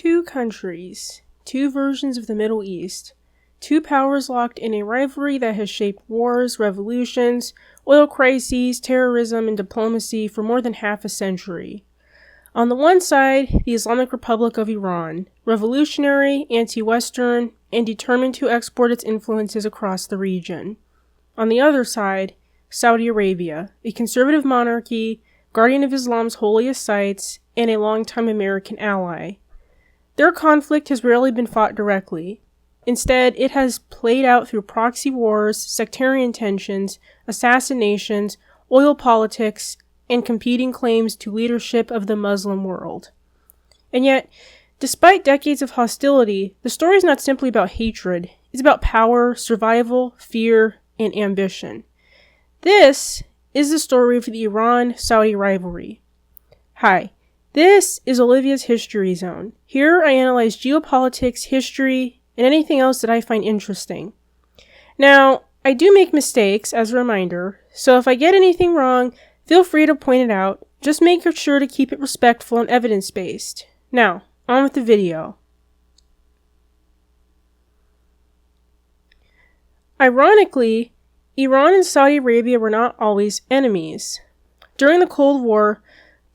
Two countries, two versions of the Middle East, two powers locked in a rivalry that has shaped wars, revolutions, oil crises, terrorism, and diplomacy for more than half a century. On the one side, the Islamic Republic of Iran, revolutionary, anti-Western, and determined to export its influences across the region. On the other side, Saudi Arabia, a conservative monarchy, guardian of Islam's holiest sites, and a longtime American ally. Their conflict has rarely been fought directly. Instead, it has played out through proxy wars, sectarian tensions, assassinations, oil politics, and competing claims to leadership of the Muslim world. And yet, despite decades of hostility, the story is not simply about hatred. It's about power, survival, fear, and ambition. This is the story of the Iran-Saudi rivalry. Hi, this is Olivia's History Zone. Here I analyze geopolitics, history, and anything else that I find interesting. Now, I do make mistakes, as a reminder, so if I get anything wrong, feel free to point it out. Just make sure to keep it respectful and evidence-based. Now, on with the video. Ironically, Iran and Saudi Arabia were not always enemies. During the Cold War,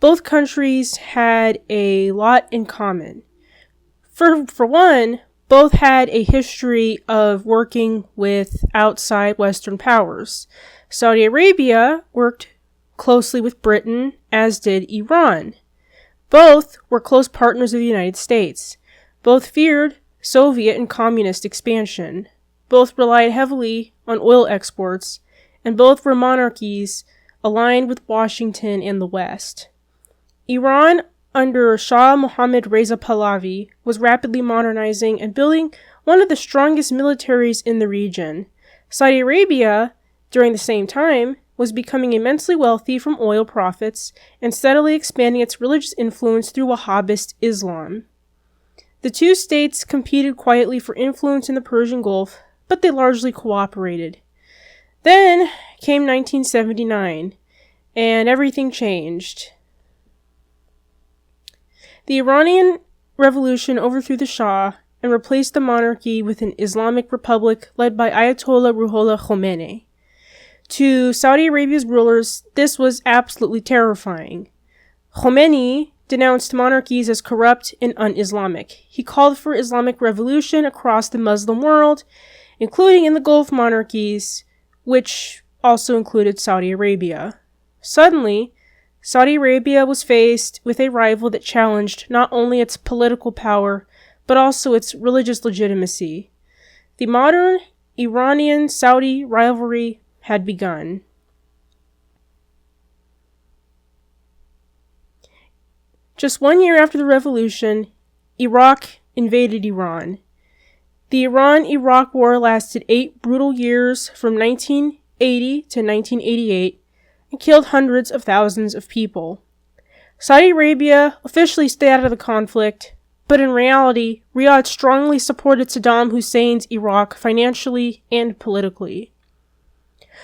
both countries had a lot in common. For one, both had a history of working with outside Western powers. Saudi Arabia worked closely with Britain, as did Iran. Both were close partners of the United States. Both feared Soviet and communist expansion. Both relied heavily on oil exports, and both were monarchies aligned with Washington and the West. Iran, under Shah Mohammad Reza Pahlavi, was rapidly modernizing and building one of the strongest militaries in the region. Saudi Arabia, during the same time, was becoming immensely wealthy from oil profits and steadily expanding its religious influence through Wahhabist Islam. The two states competed quietly for influence in the Persian Gulf, but they largely cooperated. Then came 1979, and everything changed. The Iranian Revolution overthrew the Shah and replaced the monarchy with an Islamic republic led by Ayatollah Ruhollah Khomeini. To Saudi Arabia's rulers, this was absolutely terrifying. Khomeini denounced monarchies as corrupt and un-Islamic. He called for Islamic revolution across the Muslim world, including in the Gulf monarchies, which also included Saudi Arabia. Suddenly, Saudi Arabia was faced with a rival that challenged not only its political power, but also its religious legitimacy. The modern Iranian-Saudi rivalry had begun. Just 1 year after the revolution, Iraq invaded Iran. The Iran-Iraq War lasted 8 brutal years from 1980 to 1988 and killed hundreds of thousands of people. Saudi Arabia officially stayed out of the conflict, but in reality, Riyadh strongly supported Saddam Hussein's Iraq financially and politically.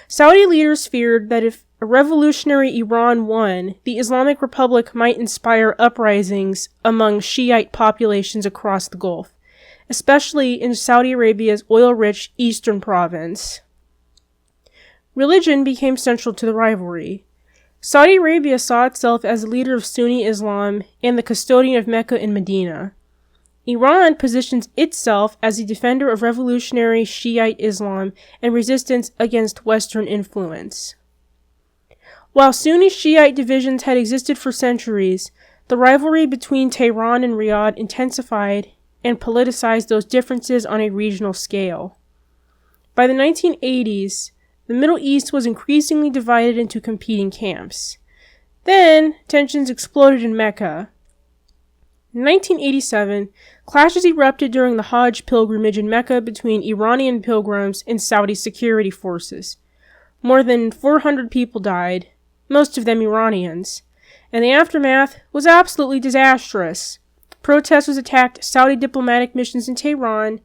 Saudi leaders feared that if a revolutionary Iran won, the Islamic Republic might inspire uprisings among Shiite populations across the Gulf, especially in Saudi Arabia's oil-rich eastern province. Religion became central to the rivalry. Saudi Arabia saw itself as the leader of Sunni Islam and the custodian of Mecca and Medina. Iran positions itself as a defender of revolutionary Shiite Islam and resistance against Western influence. While Sunni Shiite divisions had existed for centuries, the rivalry between Tehran and Riyadh intensified and politicized those differences on a regional scale. By the 1980s, the Middle East was increasingly divided into competing camps. Then, tensions exploded in Mecca. In 1987, clashes erupted during the Hajj pilgrimage in Mecca between Iranian pilgrims and Saudi security forces. More than 400 people died, most of them Iranians, and the aftermath was absolutely disastrous. Protesters attacked Saudi diplomatic missions in Tehran,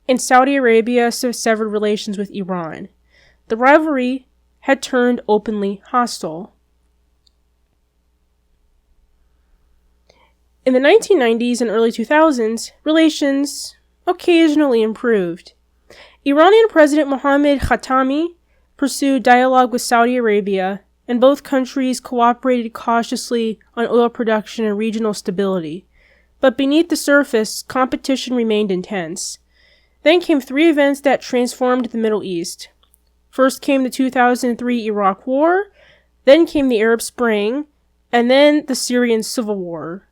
and Saudi Arabia severed relations with Iran. The rivalry had turned openly hostile. In the 1990s and early 2000s, relations occasionally improved. Iranian President Mohammad Khatami pursued dialogue with Saudi Arabia, and both countries cooperated cautiously on oil production and regional stability. But beneath the surface, competition remained intense. Then came three events that transformed the Middle East. First came the 2003 Iraq War, then came the Arab Spring, and then the Syrian Civil War.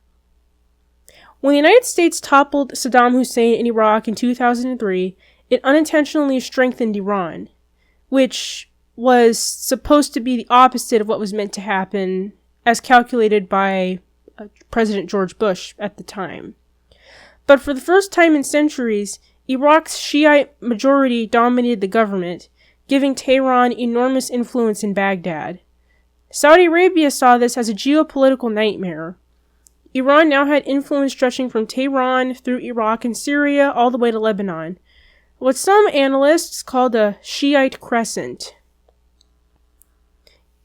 When the United States toppled Saddam Hussein in Iraq in 2003, it unintentionally strengthened Iran, which was supposed to be the opposite of what was meant to happen, as calculated by President George Bush at the time. But for the first time in centuries, Iraq's Shiite majority dominated the government, giving Tehran enormous influence in Baghdad. Saudi Arabia saw this as a geopolitical nightmare. Iran now had influence stretching from Tehran through Iraq and Syria all the way to Lebanon, what some analysts call the Shiite Crescent.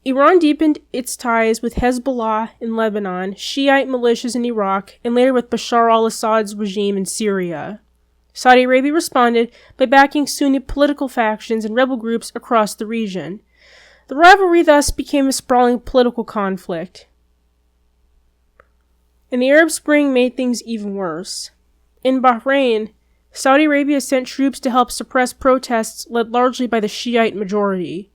Iran deepened its ties with Hezbollah in Lebanon, Shiite militias in Iraq, and later with Bashar al-Assad's regime in Syria. Saudi Arabia responded by backing Sunni political factions and rebel groups across the region. The rivalry thus became a sprawling political conflict. And the Arab Spring made things even worse. In Bahrain, Saudi Arabia sent troops to help suppress protests led largely by the Shiite majority.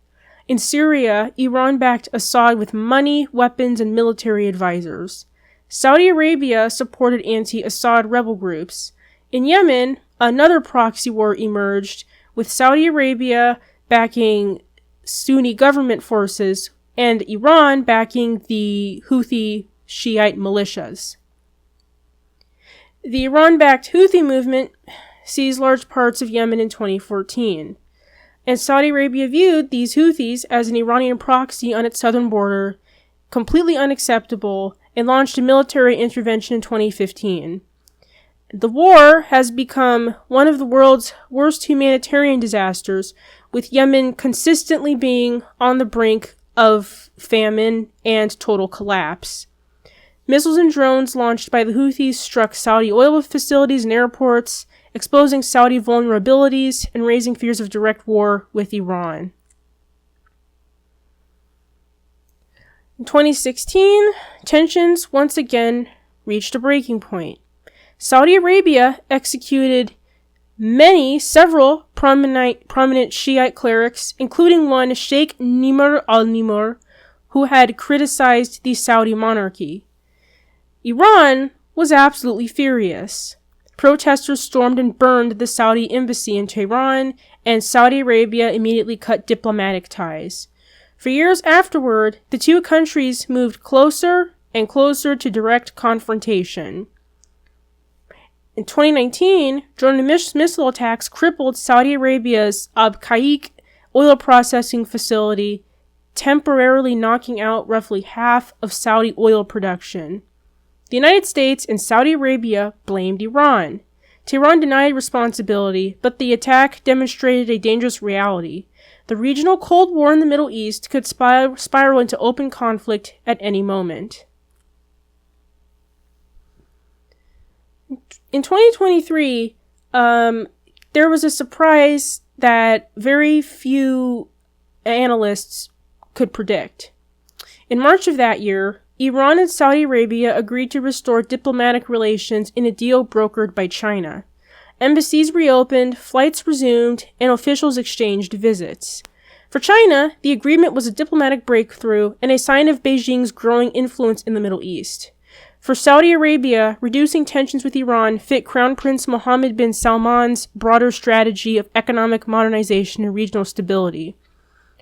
In Syria, Iran backed Assad with money, weapons, and military advisors. Saudi Arabia supported anti-Assad rebel groups. In Yemen, another proxy war emerged, with Saudi Arabia backing Sunni government forces and Iran backing the Houthi Shiite militias. The Iran-backed Houthi movement seized large parts of Yemen in 2014, and Saudi Arabia viewed these Houthis as an Iranian proxy on its southern border, completely unacceptable, and launched a military intervention in 2015. The war has become one of the world's worst humanitarian disasters, with Yemen consistently being on the brink of famine and total collapse. Missiles and drones launched by the Houthis struck Saudi oil facilities and airports, exposing Saudi vulnerabilities and raising fears of direct war with Iran. In 2016, tensions once again reached a breaking point. Saudi Arabia executed several prominent Shiite clerics, including one Sheikh Nimr al-Nimr, who had criticized the Saudi monarchy. Iran was absolutely furious. Protesters stormed and burned the Saudi embassy in Tehran, and Saudi Arabia immediately cut diplomatic ties. For years afterward, the two countries moved closer and closer to direct confrontation. In 2019, drone missile attacks crippled Saudi Arabia's Abqaiq oil processing facility, temporarily knocking out roughly half of Saudi oil production. The United States and Saudi Arabia blamed Iran. Tehran denied responsibility, but the attack demonstrated a dangerous reality. The regional Cold War in the Middle East could spiral into open conflict at any moment. In 2023, there was a surprise that very few analysts could predict. In March of that year, Iran and Saudi Arabia agreed to restore diplomatic relations in a deal brokered by China. Embassies reopened, flights resumed, and officials exchanged visits. For China, the agreement was a diplomatic breakthrough and a sign of Beijing's growing influence in the Middle East. For Saudi Arabia, reducing tensions with Iran fit Crown Prince Mohammed bin Salman's broader strategy of economic modernization and regional stability.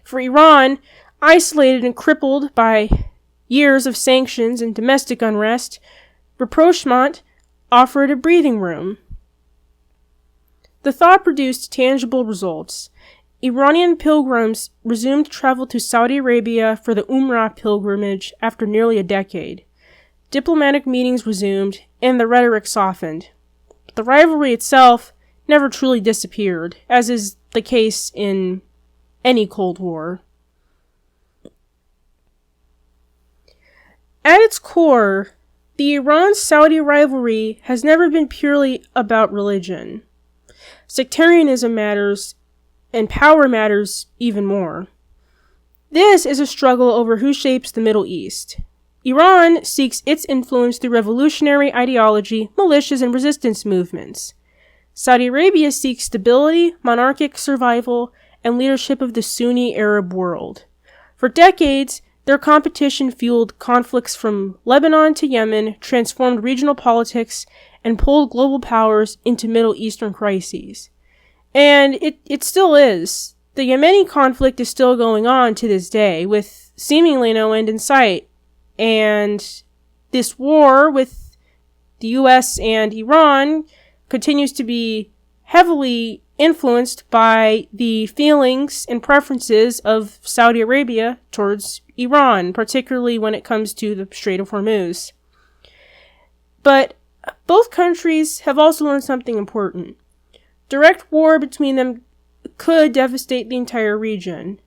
For Iran, isolated and crippled by years of sanctions and domestic unrest, rapprochement offered a breathing room. The thaw produced tangible results. Iranian pilgrims resumed travel to Saudi Arabia for the Umrah pilgrimage after nearly a decade. Diplomatic meetings resumed, and the rhetoric softened. But the rivalry itself never truly disappeared, as is the case in any Cold War. At its core, The Iran-Saudi rivalry has never been purely about religion. Sectarianism matters, and power matters even more. This is a struggle over who shapes the Middle East. Iran seeks its influence through revolutionary ideology, militias, and resistance movements. Saudi Arabia seeks stability, monarchic survival, and leadership of the Sunni Arab world. For decades, their competition fueled conflicts from Lebanon to Yemen, transformed regional politics, and pulled global powers into Middle Eastern crises. And it still is. The Yemeni conflict is still going on to this day, with seemingly no end in sight. And this war with the US and Iran continues to be heavily influenced by the feelings and preferences of Saudi Arabia towards Iran, particularly when it comes to the Strait of Hormuz. But both countries have also learned something important. Direct war between them could devastate the entire region.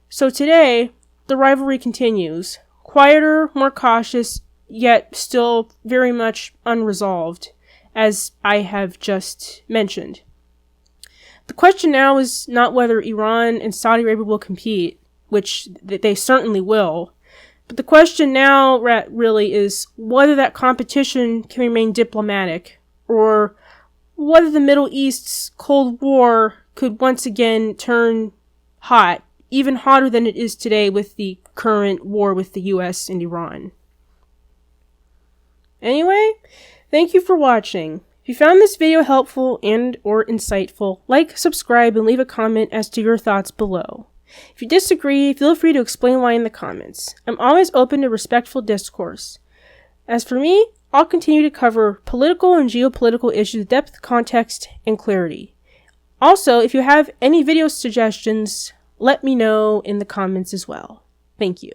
So today, the rivalry continues. Quieter, more cautious, yet still very much unresolved, as I have just mentioned. The question now is not whether Iran and Saudi Arabia will compete, which they certainly will, but the question now really is whether that competition can remain diplomatic, or whether the Middle East's Cold War could once again turn hot, even hotter than it is today with the current war with the US and Iran. Anyway, thank you for watching. If you found this video helpful and or insightful, like, subscribe, and leave a comment as to your thoughts below. If you disagree, feel free to explain why in the comments. I'm always open to respectful discourse. As for me, I'll continue to cover political and geopolitical issues with depth, context, and clarity. Also, if you have any video suggestions, let me know in the comments as well. Thank you.